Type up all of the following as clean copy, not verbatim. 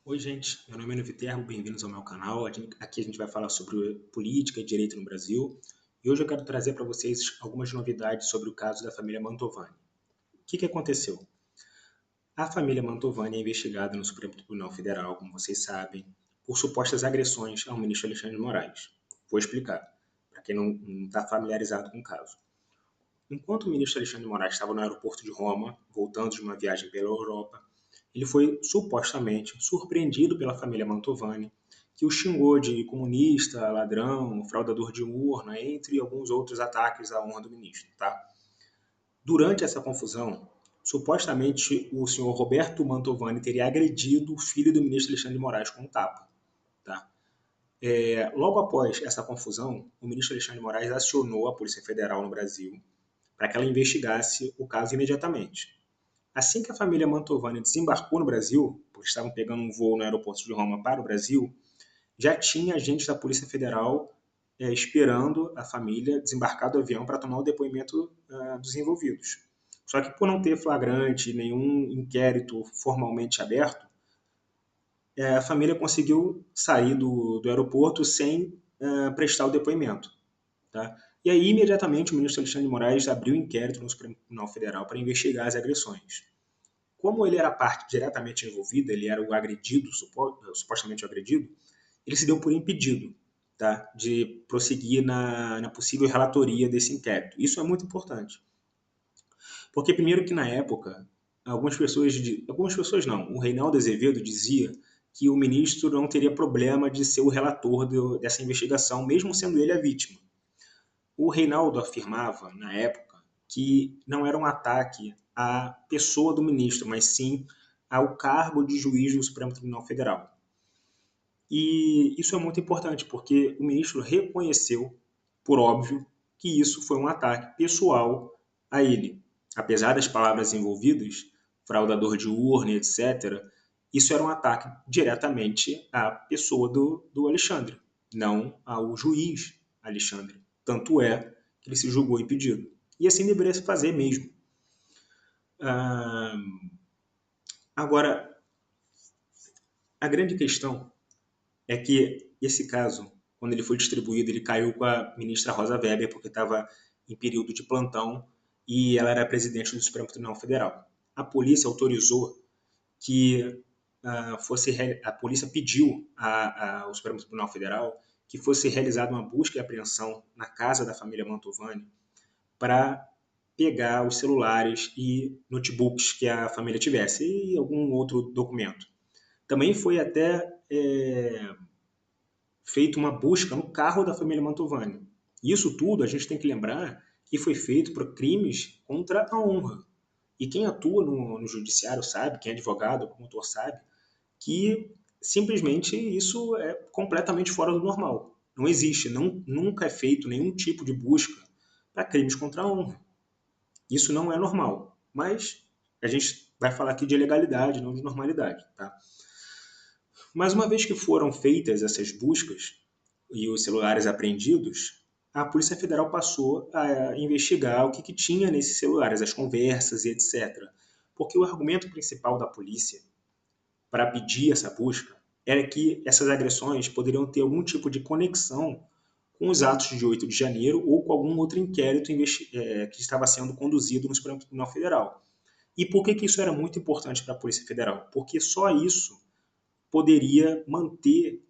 Oi, gente. Meu nome é Ana Viterbo, bem-vindos ao meu canal. Aqui a gente vai falar sobre política e direito no Brasil. E hoje eu quero trazer para vocês algumas novidades sobre o caso da família Mantovani. O que aconteceu? A família Mantovani é investigada no Supremo Tribunal Federal, como vocês sabem, por supostas agressões ao ministro Alexandre de Moraes. Vou explicar, para quem não está familiarizado com o caso. Enquanto o ministro Alexandre de Moraes estava no aeroporto de Roma, voltando de uma viagem pela Europa, ele foi supostamente surpreendido pela família Mantovani, que o xingou de comunista, ladrão, fraudador de urna, entre alguns outros ataques à honra do ministro. Tá? Durante essa confusão, supostamente o senhor Roberto Mantovani teria agredido o filho do ministro Alexandre de Moraes com um tapa. Tá? Logo após essa confusão, o ministro Alexandre de Moraes acionou a Polícia Federal no Brasil para que ela investigasse o caso imediatamente. Assim que a família Mantovani desembarcou no Brasil, porque estavam pegando um voo no aeroporto de Roma para o Brasil, já tinha agentes da Polícia Federal esperando a família desembarcar do avião para tomar o depoimento dos envolvidos. Só que por não ter flagrante, nenhum inquérito formalmente aberto, a família conseguiu sair do aeroporto sem prestar o depoimento. Tá? E aí, imediatamente, o ministro Alexandre de Moraes abriu um inquérito no Supremo Tribunal Federal para investigar as agressões. Como ele era parte diretamente envolvida, ele era o agredido, supostamente o agredido, ele se deu por impedido, tá, de prosseguir na possível relatoria desse inquérito. Isso é muito importante. Porque, primeiro, que na época, algumas pessoas não, o Reinaldo Azevedo dizia que o ministro não teria problema de ser o relator dessa investigação, mesmo sendo ele a vítima. O Reinaldo afirmava, na época, que não era um ataque à pessoa do ministro, mas sim ao cargo de juiz do Supremo Tribunal Federal. E isso é muito importante, porque o ministro reconheceu, por óbvio, que isso foi um ataque pessoal a ele. Apesar das palavras envolvidas, fraudador de urna, etc., isso era um ataque diretamente à pessoa do Alexandre, não ao juiz Alexandre. Tanto é que ele se julgou impedido. E assim deveria se fazer mesmo. Ah, agora, a grande questão é que esse caso, quando ele foi distribuído, ele caiu com a ministra Rosa Weber, porque estava em período de plantão e ela era presidente do Supremo Tribunal Federal. A polícia autorizou que a polícia pediu ao Supremo Tribunal Federal que fosse realizada uma busca e apreensão na casa da família Mantovani para pegar os celulares e notebooks que a família tivesse e algum outro documento. Também foi até feito uma busca no carro da família Mantovani. Isso tudo a gente tem que lembrar que foi feito por crimes contra a honra. E quem atua no judiciário sabe, quem é advogado, promotor sabe, que simplesmente isso é completamente fora do normal. Não existe, nunca é feito nenhum tipo de busca para crimes contra a honra. Isso não é normal. Mas a gente vai falar aqui de legalidade, não de normalidade. Tá? Mas uma vez que foram feitas essas buscas e os celulares apreendidos, a Polícia Federal passou a investigar o que tinha nesses celulares, as conversas e etc. Porque o argumento principal da polícia para pedir essa busca era que essas agressões poderiam ter algum tipo de conexão com os atos de 8 de janeiro ou com algum outro inquérito que estava sendo conduzido no Supremo Tribunal Federal. E por que isso era muito importante para a Polícia Federal? Porque só isso poderia manter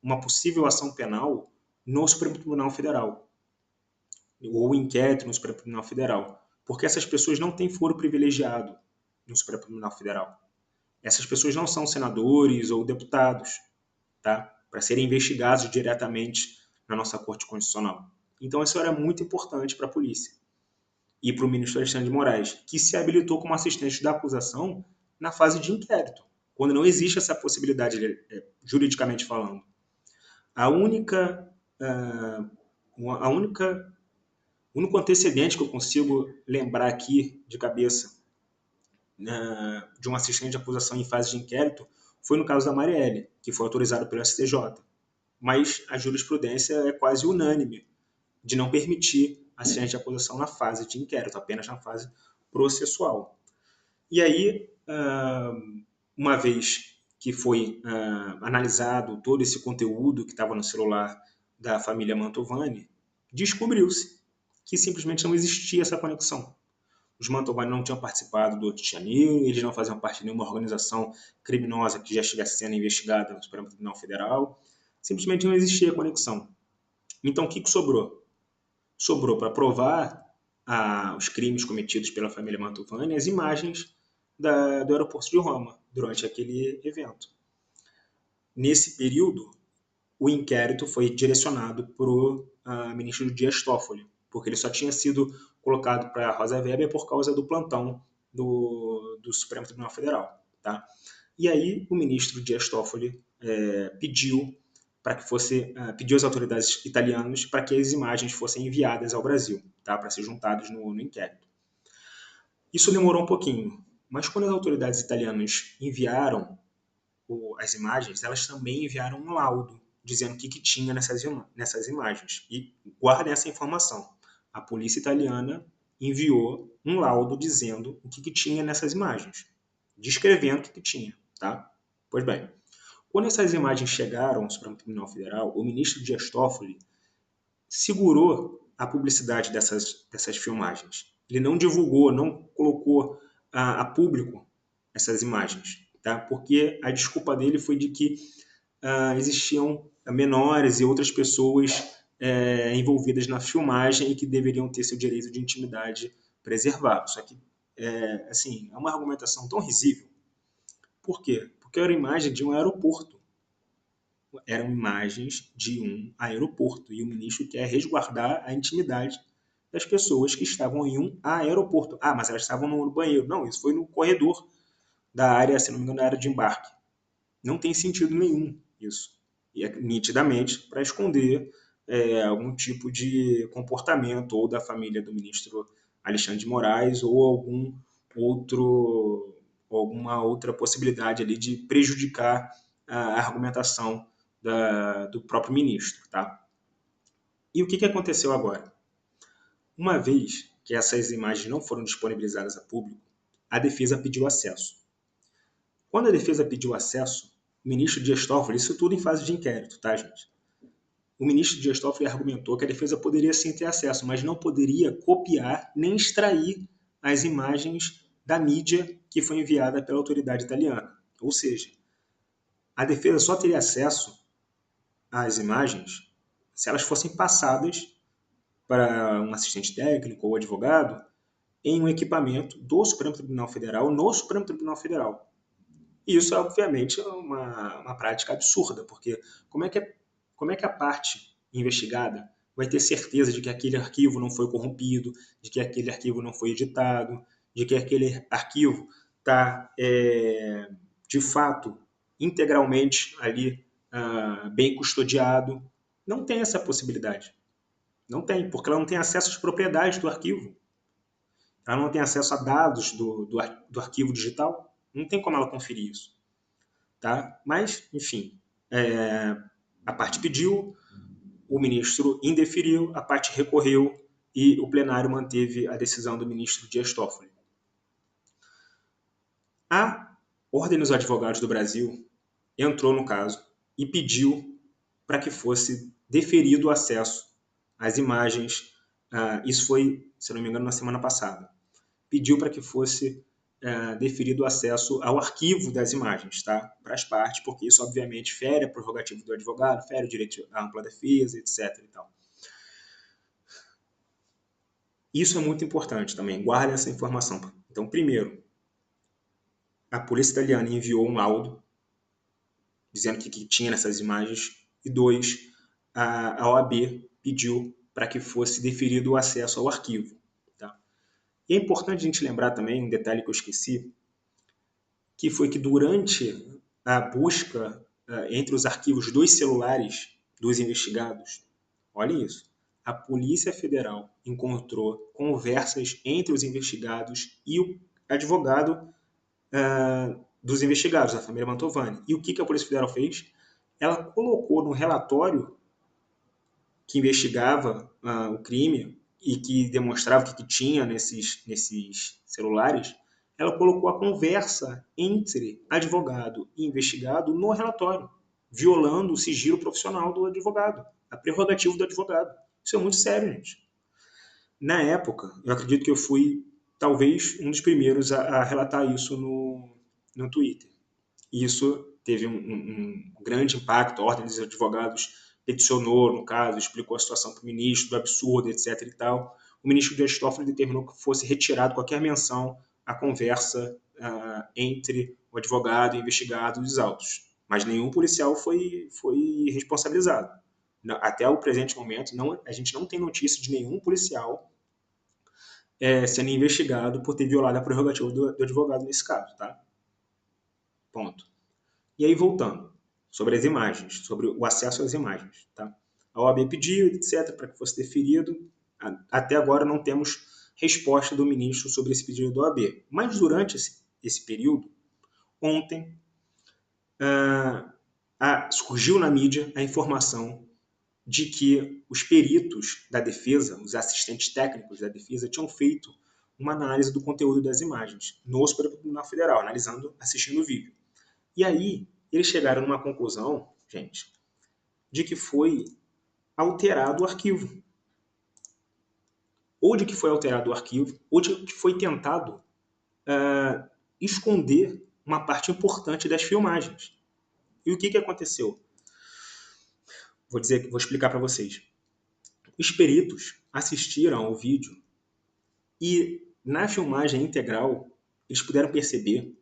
uma possível ação penal no Supremo Tribunal Federal, ou inquérito no Supremo Tribunal Federal, porque essas pessoas não têm foro privilegiado no Supremo Tribunal Federal. Essas pessoas não são senadores ou deputados, tá? Para serem investigados diretamente na nossa Corte Constitucional. Então isso era muito importante para a polícia e para o ministro Alexandre de Moraes, que se habilitou como assistente da acusação na fase de inquérito, quando não existe essa possibilidade, juridicamente falando. A única, a única, o único antecedente que eu consigo lembrar aqui de cabeça de um assistente de acusação em fase de inquérito foi no caso da Marielle, que foi autorizado pelo STJ. Mas a jurisprudência é quase unânime de não permitir assistente de acusação na fase de inquérito, apenas na fase processual. E aí, uma vez que foi analisado todo esse conteúdo que estava no celular da família Mantovani, descobriu-se que simplesmente não existia essa conexão. Os Mantovani não tinham participado do 8 de janeiro, eles não faziam parte de nenhuma organização criminosa que já estivesse sendo investigada no Supremo Tribunal Federal. Simplesmente não existia conexão. Então, o que sobrou? Sobrou para provar os crimes cometidos pela família Mantovani as imagens do aeroporto de Roma durante aquele evento. Nesse período, o inquérito foi direcionado para o ministro Dias Toffoli, porque ele só tinha sido colocado para Rosa Weber por causa do plantão do Supremo Tribunal Federal. Tá? E aí o ministro Dias Toffoli pediu às autoridades italianas para que as imagens fossem enviadas ao Brasil, tá? Para ser juntadas no inquérito. Isso demorou um pouquinho, mas quando as autoridades italianas enviaram as imagens, elas também enviaram um laudo dizendo o que tinha nessas imagens. E guardem essa informação. A polícia italiana enviou um laudo dizendo o que tinha nessas imagens, descrevendo o que tinha. Tá? Pois bem, quando essas imagens chegaram ao Supremo Tribunal Federal, o ministro Dias Toffoli segurou a publicidade dessas filmagens. Ele não divulgou, não colocou a público essas imagens, tá? Porque a desculpa dele foi de que existiam menores e outras pessoas envolvidas na filmagem e que deveriam ter seu direito de intimidade preservado. Só que, assim, é uma argumentação tão risível. Por quê? Porque era a imagem de um aeroporto. Eram imagens de um aeroporto e o ministro quer resguardar a intimidade das pessoas que estavam em um aeroporto. Ah, mas elas estavam no banheiro. Não, isso foi no corredor da área, se não me engano, da área de embarque. Não tem sentido nenhum isso. E é nitidamente para esconder algum tipo de comportamento ou da família do ministro Alexandre de Moraes ou alguma outra possibilidade ali de prejudicar a argumentação do próprio ministro. Tá? E o que aconteceu agora? Uma vez que essas imagens não foram disponibilizadas a público, a defesa pediu acesso. Quando a defesa pediu acesso, o ministro Dias Toffoli, isso tudo em fase de inquérito, tá, gente? O ministro Dias Toffoli argumentou que a defesa poderia sim ter acesso, mas não poderia copiar nem extrair as imagens da mídia que foi enviada pela autoridade italiana. Ou seja, a defesa só teria acesso às imagens se elas fossem passadas para um assistente técnico ou advogado em um equipamento do Supremo Tribunal Federal no Supremo Tribunal Federal. E isso, obviamente, é uma prática absurda, porque como é que a parte investigada vai ter certeza de que aquele arquivo não foi corrompido, de que aquele arquivo não foi editado, de que aquele arquivo está, de fato, integralmente ali bem custodiado? Não tem essa possibilidade. Não tem, porque ela não tem acesso às propriedades do arquivo. Ela não tem acesso a dados do arquivo digital. Não tem como ela conferir isso. Tá? Mas, enfim, a parte pediu, o ministro indeferiu, a parte recorreu e o plenário manteve a decisão do ministro Dias Toffoli. A Ordem dos Advogados do Brasil entrou no caso e pediu para que fosse deferido o acesso às imagens. Isso foi, se não me engano, na semana passada. Pediu para que fosse deferido o acesso ao arquivo das imagens, tá? Para as partes, porque isso, obviamente, fere a prerrogativa do advogado, fere o direito à ampla defesa, etc. E tal. Isso é muito importante também, guardem essa informação. Então, primeiro, a polícia italiana enviou um laudo dizendo que tinha nessas imagens, e dois, a OAB pediu para que fosse deferido o acesso ao arquivo. Tá? E é importante a gente lembrar também, um detalhe que eu esqueci, que foi que durante a busca entre os arquivos dos celulares dos investigados, olha isso, a Polícia Federal encontrou conversas entre os investigados e o advogado dos investigados, da família Mantovani. E o que a Polícia Federal fez? Ela colocou no relatório que investigava o crime e que demonstrava o que tinha nesses celulares, ela colocou a conversa entre advogado e investigado no relatório, violando o sigilo profissional do advogado, a prerrogativa do advogado. Isso é muito sério, gente. Na época, eu acredito que eu fui talvez um dos primeiros a relatar isso no Twitter. E isso teve um grande impacto. A Ordem dos Advogados peticionou, no caso, explicou a situação para o ministro, do absurdo, etc. e tal. O ministro Dias Toffoli determinou que fosse retirado qualquer menção à conversa entre o advogado e o investigado dos autos. Mas nenhum policial foi responsabilizado. Até o presente momento, a gente não tem notícia de nenhum policial sendo investigado por ter violado a prerrogativa do advogado nesse caso, tá? Ponto. E aí, voltando, sobre as imagens, sobre o acesso às imagens, tá? A OAB pediu, etc., para que fosse deferido. Até agora não temos resposta do ministro sobre esse pedido da OAB. Mas durante esse período, ontem, surgiu na mídia a informação de que os peritos da defesa, os assistentes técnicos da defesa, tinham feito uma análise do conteúdo das imagens no Superior Tribunal Federal, assistindo o vídeo. E aí, eles chegaram numa conclusão, gente, de que foi alterado o arquivo. Ou de que foi alterado o arquivo, ou de que foi tentado esconder uma parte importante das filmagens. E o que aconteceu? Vou explicar para vocês. Os peritos assistiram ao vídeo e, na filmagem integral, eles puderam perceber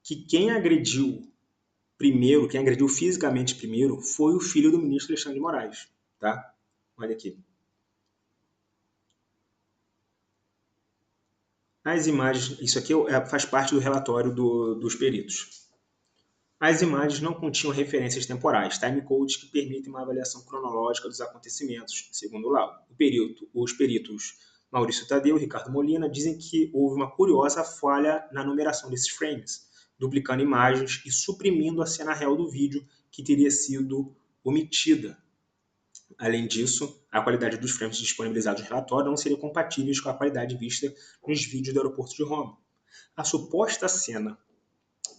que quem agrediu fisicamente primeiro, foi o filho do ministro Alexandre de Moraes. Tá? Olha aqui. As imagens, isso aqui faz parte do relatório dos peritos. As imagens não continham referências temporais, timecodes que permitem uma avaliação cronológica dos acontecimentos, segundo o laudo. Os peritos Maurício Tadeu e Ricardo Molina dizem que houve uma curiosa falha na numeração desses frames, duplicando imagens e suprimindo a cena real do vídeo que teria sido omitida. Além disso, a qualidade dos frames disponibilizados no relatório não seria compatível com a qualidade vista nos vídeos do aeroporto de Roma. A suposta cena,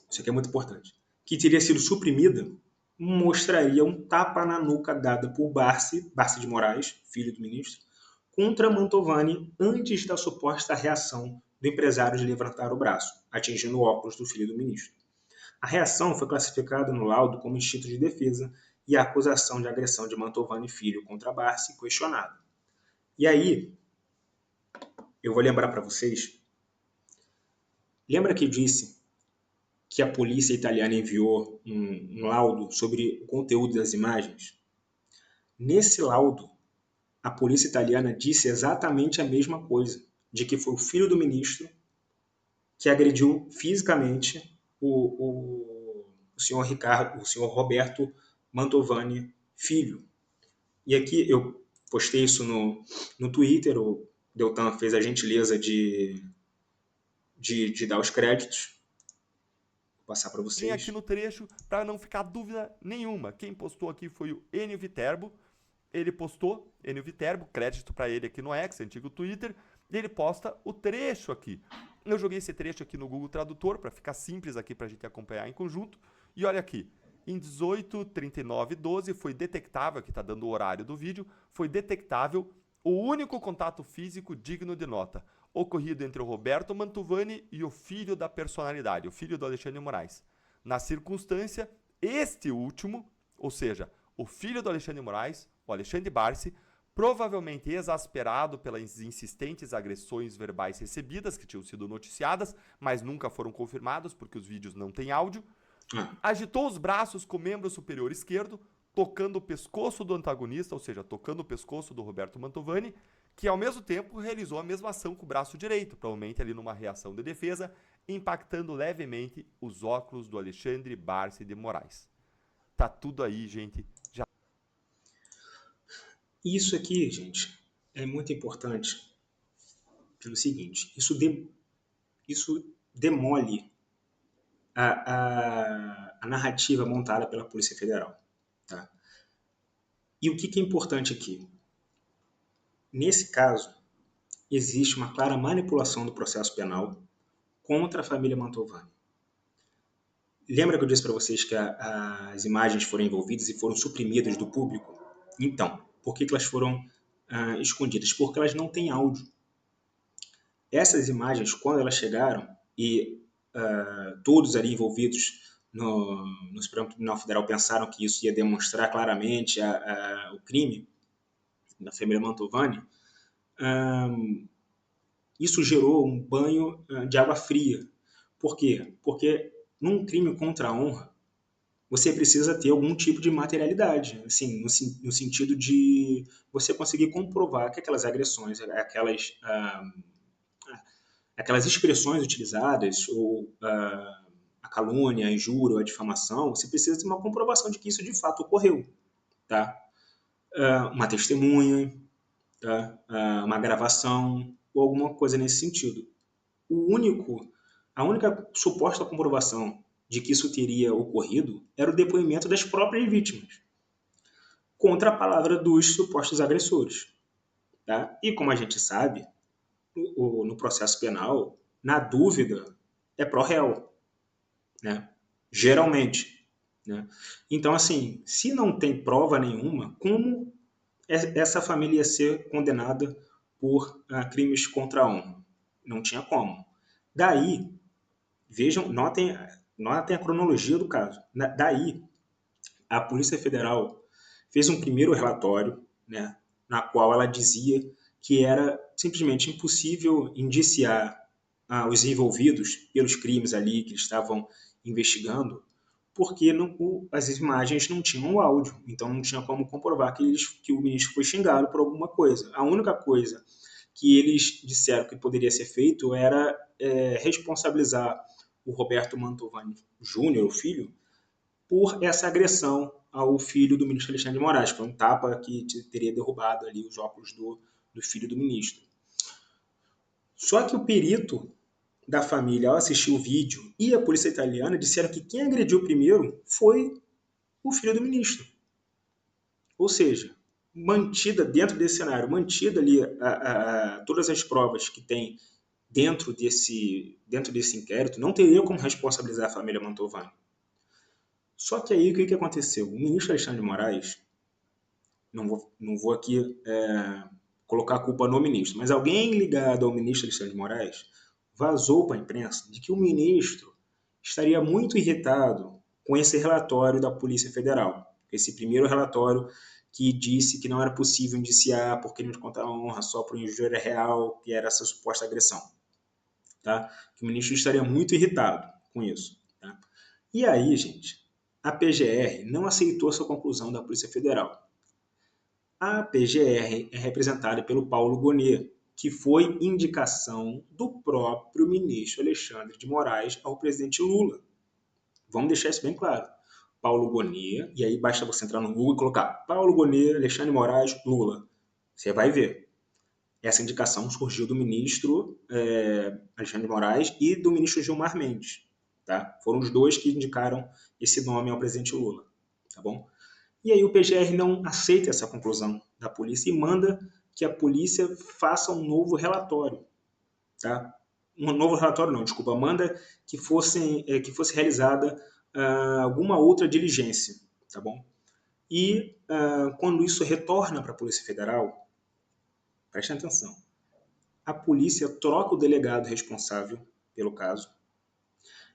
isso aqui é muito importante, que teria sido suprimida, mostraria um tapa na nuca dada por Barsi de Moraes, filho do ministro, contra Mantovani antes da suposta reação do empresário de levantar o braço, atingindo o óculos do filho do ministro. A reação foi classificada no laudo como instinto de defesa e a acusação de agressão de Mantovani Filho contra Barsi questionada. E aí, eu vou lembrar para vocês, lembra que eu disse que a polícia italiana enviou um laudo sobre o conteúdo das imagens? Nesse laudo, a polícia italiana disse exatamente a mesma coisa, de que foi o filho do ministro que agrediu fisicamente o senhor Roberto Mantovani Filho. E aqui eu postei isso no Twitter, o Deltan fez a gentileza de dar os créditos. Vou passar para vocês. Vem aqui no trecho para não ficar dúvida nenhuma. Quem postou aqui foi o Enio Viterbo. Ele postou, Enio Viterbo, crédito para ele aqui no X, antigo Twitter, e ele posta o trecho aqui. Eu joguei esse trecho aqui no Google Tradutor para ficar simples aqui para a gente acompanhar em conjunto. E olha aqui, em 18:39:12 foi detectável, aqui está dando o horário do vídeo, foi detectável o único contato físico digno de nota, ocorrido entre o Roberto Mantovani e o filho da personalidade, o filho do Alexandre de Moraes. Na circunstância, este último, ou seja, o filho do Alexandre de Moraes, o Alexandre Barsi, provavelmente exasperado pelas insistentes agressões verbais recebidas, que tinham sido noticiadas, mas nunca foram confirmadas porque os vídeos não têm áudio, agitou os braços com o membro superior esquerdo, tocando o pescoço do antagonista, ou seja, tocando o pescoço do Roberto Mantovani, que ao mesmo tempo realizou a mesma ação com o braço direito, provavelmente ali numa reação de defesa, impactando levemente os óculos do Alexandre Barsi de Moraes. Tá tudo aí, gente. Já. Isso aqui, gente, é muito importante pelo seguinte, isso demole a narrativa montada pela Polícia Federal. Tá? E o que é importante aqui? Nesse caso, existe uma clara manipulação do processo penal contra a família Mantovani. Lembra que eu disse para vocês que as imagens foram envolvidas e foram suprimidas do público? Então, por que elas foram escondidas? Porque elas não têm áudio. Essas imagens, quando elas chegaram e todos ali envolvidos no Supremo Tribunal Federal pensaram que isso ia demonstrar claramente o crime da família Mantovani, isso gerou um banho de água fria. Por quê? Porque num crime contra a honra, você precisa ter algum tipo de materialidade, assim, no sentido de você conseguir comprovar que aquelas agressões, aquelas expressões utilizadas, ou a calúnia, a injúria ou a difamação, você precisa ter uma comprovação de que isso de fato ocorreu, tá? Uma testemunha, tá? Uma gravação ou alguma coisa nesse sentido. A única suposta comprovação de que isso teria ocorrido era o depoimento das próprias vítimas, contra a palavra dos supostos agressores. Tá? E como a gente sabe, no processo penal, na dúvida, é pró réu, né? Geralmente. Né? Então, assim, se não tem prova nenhuma, como essa família ia ser condenada por crimes contra a honra? Não tinha como. Daí, vejam, notem a cronologia do caso. Daí, a Polícia Federal fez um primeiro relatório, né, na qual ela dizia que era simplesmente impossível indiciar os envolvidos pelos crimes ali que eles estavam investigando, porque as imagens não tinham o áudio, então não tinha como comprovar que o ministro foi xingado por alguma coisa. A única coisa que eles disseram que poderia ser feito era responsabilizar o Roberto Mantovani Júnior, o filho, por essa agressão ao filho do ministro Alexandre de Moraes, que foi um tapa que teria derrubado ali os óculos do filho do ministro. Só que o perito da família, ao assistir o vídeo, e a polícia italiana disseram que quem agrediu primeiro foi o filho do ministro. Ou seja, mantida dentro desse cenário, mantida ali todas as provas que tem dentro desse inquérito, não teria como responsabilizar a família Mantovani. Só que aí o que aconteceu? O ministro Alexandre de Moraes, não vou aqui colocar a culpa no ministro, mas alguém ligado ao ministro Alexandre de Moraes vazou para a imprensa de que o ministro estaria muito irritado com esse relatório da Polícia Federal, esse primeiro relatório que disse que não era possível indiciar por crime contra a honra só por injúria real, que era essa suposta agressão. Tá? Que o ministro estaria muito irritado com isso. Tá? E aí, gente, a PGR não aceitou essa conclusão da Polícia Federal. A PGR é representada pelo Paulo Gonet, que foi indicação do próprio ministro Alexandre de Moraes ao presidente Lula. Vamos deixar isso bem claro. Paulo Gonet, e aí basta você entrar no Google e colocar Paulo Gonet, Alexandre de Moraes, Lula. Você vai ver. Essa indicação surgiu do ministro Alexandre de Moraes e do ministro Gilmar Mendes. Tá? Foram os dois que indicaram esse nome ao presidente Lula. Tá bom? E aí o PGR não aceita essa conclusão da polícia e manda que a polícia faça um novo relatório. Tá? Um novo relatório não, desculpa, manda que fosse realizada alguma outra diligência. Tá bom? E quando isso retorna para a Polícia Federal, prestem atenção, a polícia troca o delegado responsável pelo caso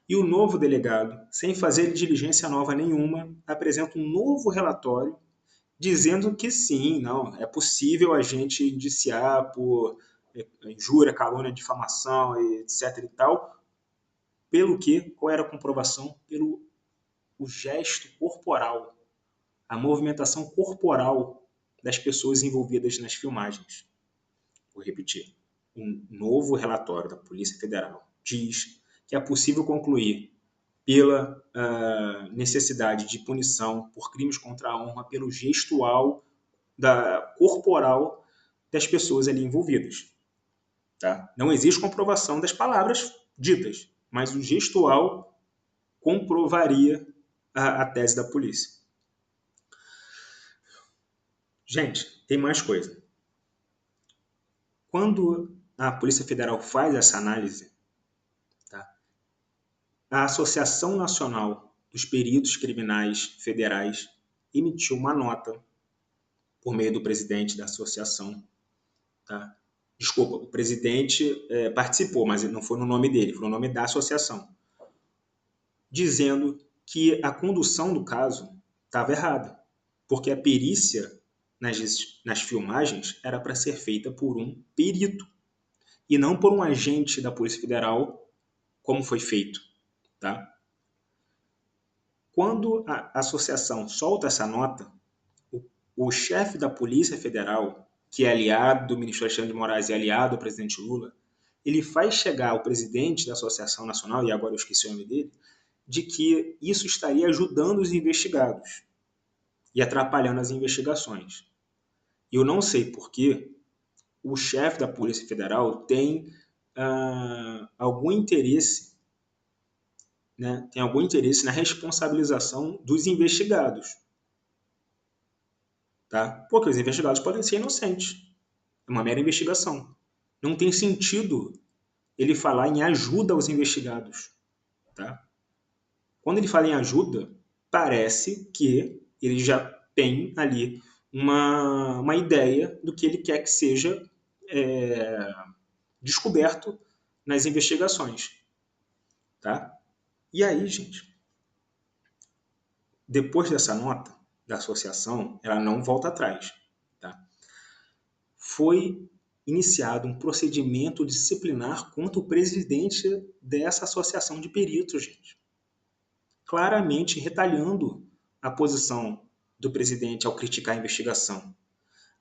e o novo delegado, sem fazer diligência nova nenhuma, apresenta um novo relatório dizendo que sim, não, é possível a gente indiciar por injúria, calúnia, difamação, etc. e tal, pelo que? Qual era a comprovação? Pelo o gesto corporal, a movimentação corporal das pessoas envolvidas nas filmagens. Vou repetir. Um novo relatório da Polícia Federal diz que é possível concluir pela necessidade de punição por crimes contra a honra pelo gestual corporal das pessoas ali envolvidas. Tá? Não existe comprovação das palavras ditas, mas o gestual comprovaria a tese da polícia. Gente, tem mais coisa. Quando a Polícia Federal faz essa análise, tá? a Associação Nacional dos Peritos Criminais Federais emitiu uma nota por meio do presidente da associação, tá? Desculpa, o presidente participou, mas não foi no nome dele, foi no nome da associação, dizendo que a condução do caso estava errada, porque a perícia nas filmagens era para ser feita por um perito e não por um agente da Polícia Federal, como foi feito, tá? Quando a associação solta essa nota, o chefe da Polícia Federal, que é aliado do ministro Alexandre de Moraes e aliado do presidente Lula, ele faz chegar ao presidente da Associação Nacional, e agora eu esqueci o nome dele, de que isso estaria ajudando os investigados e atrapalhando as investigações. E eu não sei por que o chefe da Polícia Federal tem algum interesse, né, tem algum interesse na responsabilização dos investigados. Tá? Porque os investigados podem ser inocentes. É uma mera investigação. Não tem sentido ele falar em ajuda aos investigados. Tá? Quando ele fala em ajuda, parece que ele já tem ali uma ideia do que ele quer que seja descoberto nas investigações. Tá? E aí, gente, depois dessa nota da associação, ela não volta atrás. Tá? Foi iniciado um procedimento disciplinar contra o presidente dessa associação de peritos, gente. Claramente retalhando a posição do presidente ao criticar a investigação.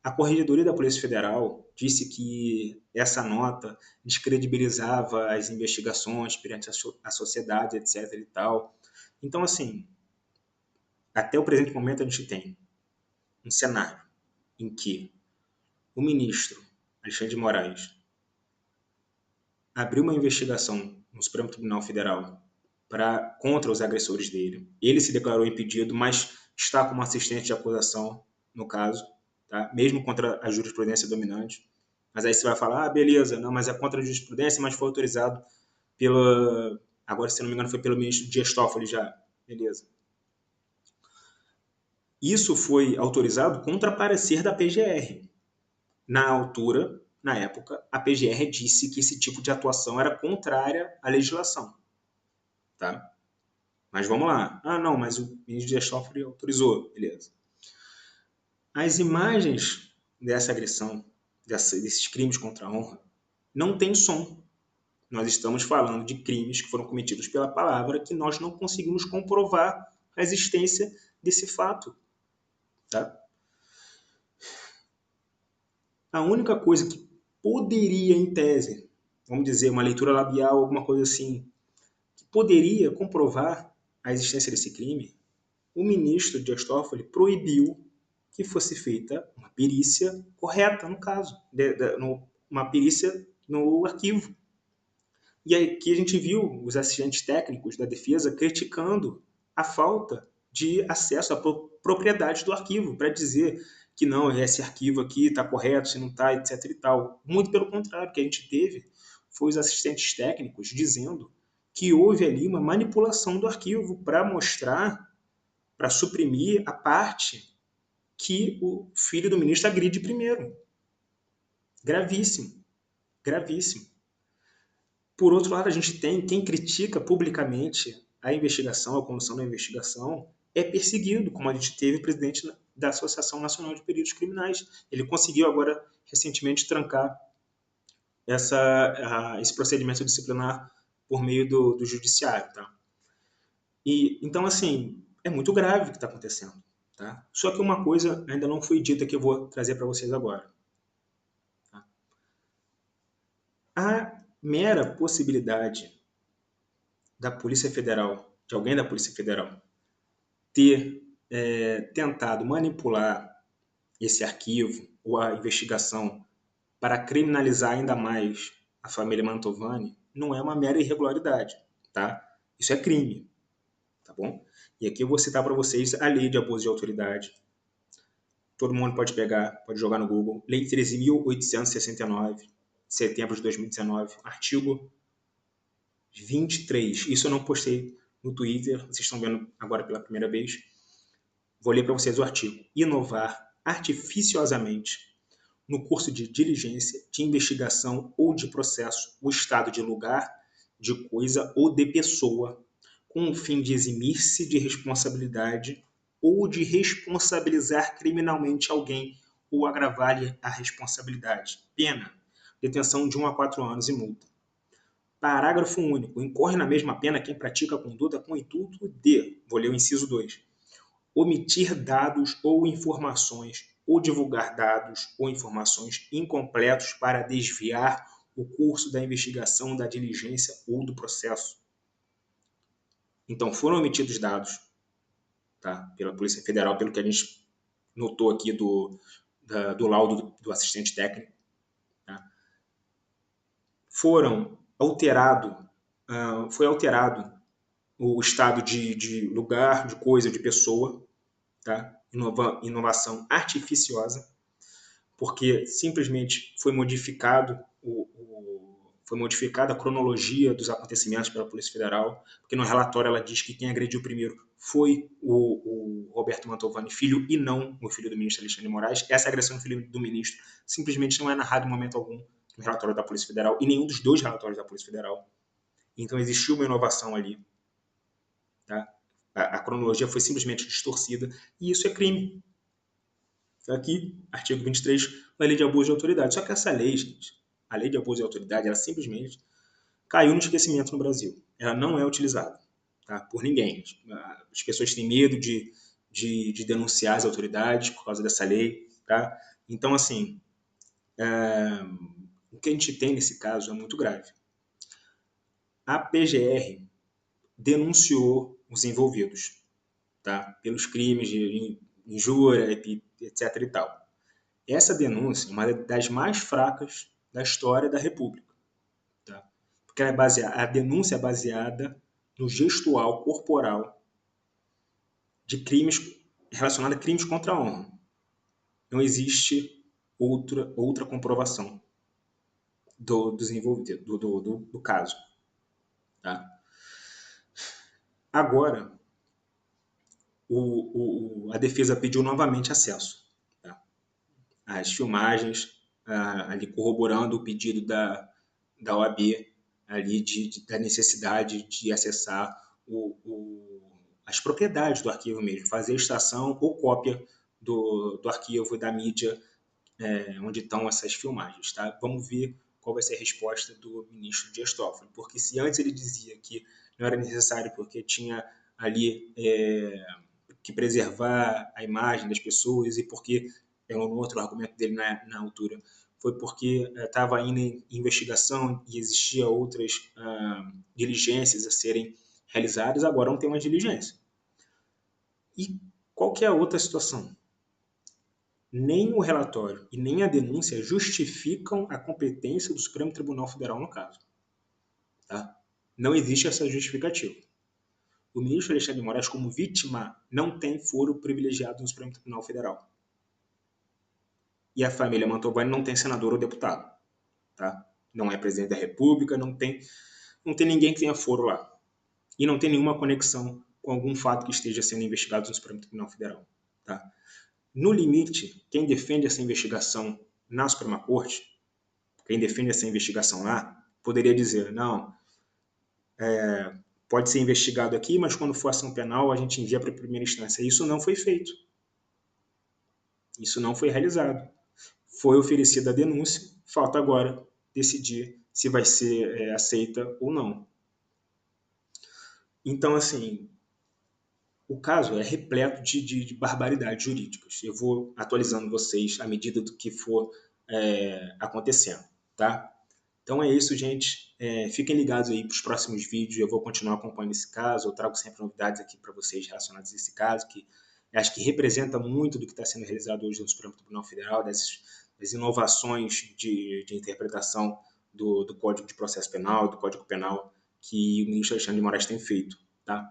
A Corregedoria da Polícia Federal disse que essa nota descredibilizava as investigações perante a sociedade, etc. e tal. Então, assim, até o presente momento a gente tem um cenário em que o ministro Alexandre de Moraes abriu uma investigação no Supremo Tribunal Federal contra os agressores dele. Ele se declarou impedido, mas está como assistente de acusação no caso, tá? Mesmo contra a jurisprudência dominante. Mas aí você vai falar, beleza, não, mas é contra a jurisprudência, mas foi autorizado pela... Agora, se não me engano, foi pelo ministro Dias Toffoli já. Beleza. Isso foi autorizado contra parecer da PGR. Na altura, na época, a PGR disse que esse tipo de atuação era contrária à legislação. Tá? Mas vamos lá. Ah, não, mas o ministro Dias Toffoli autorizou. Beleza. As imagens dessa agressão, desses crimes contra a honra, não tem som. Nós estamos falando de crimes que foram cometidos pela palavra que nós não conseguimos comprovar a existência desse fato. Tá? A única coisa que poderia, em tese, vamos dizer, uma leitura labial, alguma coisa assim, que poderia comprovar a existência desse crime, o ministro Dias Toffoli proibiu que fosse feita uma perícia correta no caso, uma perícia no arquivo. E aqui a gente viu os assistentes técnicos da defesa criticando a falta de acesso à propriedade do arquivo, para dizer que não, esse arquivo aqui está correto, se não está, etc. e tal. Muito pelo contrário, o que a gente teve foi os assistentes técnicos dizendo que houve ali uma manipulação do arquivo para mostrar, para suprimir a parte que o filho do ministro agride primeiro. Gravíssimo. Gravíssimo. Por outro lado, a gente tem quem critica publicamente a investigação, a condução da investigação, é perseguido, como a gente teve o presidente da Associação Nacional de Peritos Criminais. Ele conseguiu agora, recentemente, trancar esse procedimento disciplinar por meio do judiciário. Tá? Então, assim, é muito grave o que está acontecendo. Tá? Só que uma coisa ainda não foi dita que eu vou trazer para vocês agora. Tá? A mera possibilidade da Polícia Federal, de alguém da Polícia Federal, ter tentado manipular esse arquivo ou a investigação para criminalizar ainda mais a família Mantovani não é uma mera irregularidade, tá? Isso é crime, tá bom? E aqui eu vou citar para vocês a Lei de Abuso de Autoridade. Todo mundo pode pegar, pode jogar no Google. Lei 13.869, setembro de 2019, artigo 23. Isso eu não postei no Twitter, vocês estão vendo agora pela primeira vez. Vou ler para vocês o artigo. Inovar artificiosamente no curso de diligência, de investigação ou de processo, o estado de lugar, de coisa ou de pessoa, com o fim de eximir-se de responsabilidade ou de responsabilizar criminalmente alguém ou agravar-lhe a responsabilidade. Pena: detenção de 1 a 4 anos e multa. Parágrafo único. Incorre na mesma pena quem pratica a conduta com o intuito de, vou ler o inciso 2, omitir dados ou informações ou divulgar dados ou informações incompletos para desviar o curso da investigação, da diligência ou do processo. Então, foram omitidos dados, tá, pela Polícia Federal, pelo que a gente notou aqui do laudo do assistente técnico. Tá? Foi alterado o estado de lugar, de coisa, de pessoa, tá? Inovação artificiosa, porque simplesmente foi modificada a cronologia dos acontecimentos pela Polícia Federal, porque no relatório ela diz que quem agrediu primeiro foi o Roberto Mantovani Filho e não o filho do ministro Alexandre de Moraes. Essa agressão do filho do ministro simplesmente não é narrada em momento algum no relatório da Polícia Federal e nenhum dos dois relatórios da Polícia Federal. Então existiu uma inovação ali. Tá? A cronologia foi simplesmente distorcida e isso é crime. Aqui, artigo 23, a lei de abuso de autoridade. Só que essa lei, gente, a lei de abuso de autoridade, ela simplesmente caiu no esquecimento no Brasil. Ela não é utilizada, tá, por ninguém. As pessoas têm medo de denunciar as autoridades por causa dessa lei. Tá? Então, assim, o que a gente tem nesse caso é muito grave. A PGR denunciou os envolvidos, tá, pelos crimes de injúria, etc. e tal. Essa denúncia é uma das mais fracas da história da República, tá? Porque a denúncia é baseada no gestual corporal de crimes relacionados a crimes contra a honra. Não existe outra comprovação do desenvolvimento do caso. Tá? Agora, a defesa pediu novamente acesso. Tá? As filmagens, ali corroborando o pedido da OAB, ali da necessidade de acessar as propriedades do arquivo mesmo, fazer extração ou cópia do arquivo e da mídia onde estão essas filmagens. Tá? Vamos ver qual vai ser a resposta do ministro Dias Toffoli, porque se antes ele dizia que não era necessário porque tinha ali que preservar a imagem das pessoas e porque, um outro argumento dele na altura, foi porque estava ainda em investigação e existia outras diligências a serem realizadas, agora não tem mais diligência. E qual que é a outra situação? Nem o relatório e nem a denúncia justificam a competência do Supremo Tribunal Federal no caso. Tá? Não existe essa justificativa. O ministro Alexandre de Moraes, como vítima, não tem foro privilegiado no Supremo Tribunal Federal. E a família Mantovani não tem senador ou deputado. Tá? Não é presidente da República, não tem ninguém que tenha foro lá. E não tem nenhuma conexão com algum fato que esteja sendo investigado no Supremo Tribunal Federal. Tá? No limite, quem defende essa investigação na Suprema Corte, quem defende essa investigação lá, poderia dizer, não, pode ser investigado aqui, mas quando for ação penal, a gente envia para a primeira instância. Isso não foi feito. Isso não foi realizado. Foi oferecida a denúncia, falta agora decidir se vai ser aceita ou não. Então, assim, o caso é repleto de barbaridades jurídicas. Eu vou atualizando vocês à medida do que for acontecendo, tá? Então é isso, gente. Fiquem ligados aí para os próximos vídeos. Eu vou continuar acompanhando esse caso. Eu trago sempre novidades aqui para vocês relacionadas a esse caso, que acho que representa muito do que está sendo realizado hoje no Supremo Tribunal Federal, das inovações de interpretação do Código de Processo Penal, do Código Penal, que o ministro Alexandre de Moraes tem feito, tá?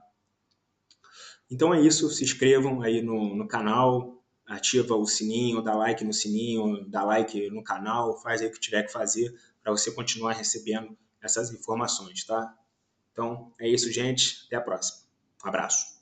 Então é isso. Se inscrevam aí no canal, ativa o sininho, dá like no sininho, dá like no canal, faz aí o que tiver que fazer para você continuar recebendo essas informações, tá? Então, é isso, gente. Até a próxima. Um abraço.